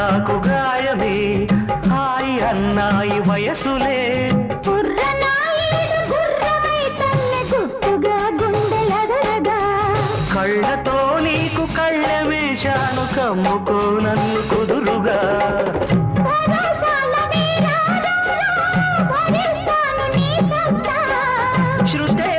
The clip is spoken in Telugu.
నాకు గాయమే హాయి అన్నాయి వయసులే కళ్ళతో నీకు కళ్ళ వేశాను కమ్ముకో నన్ను కుదురుగా శృతే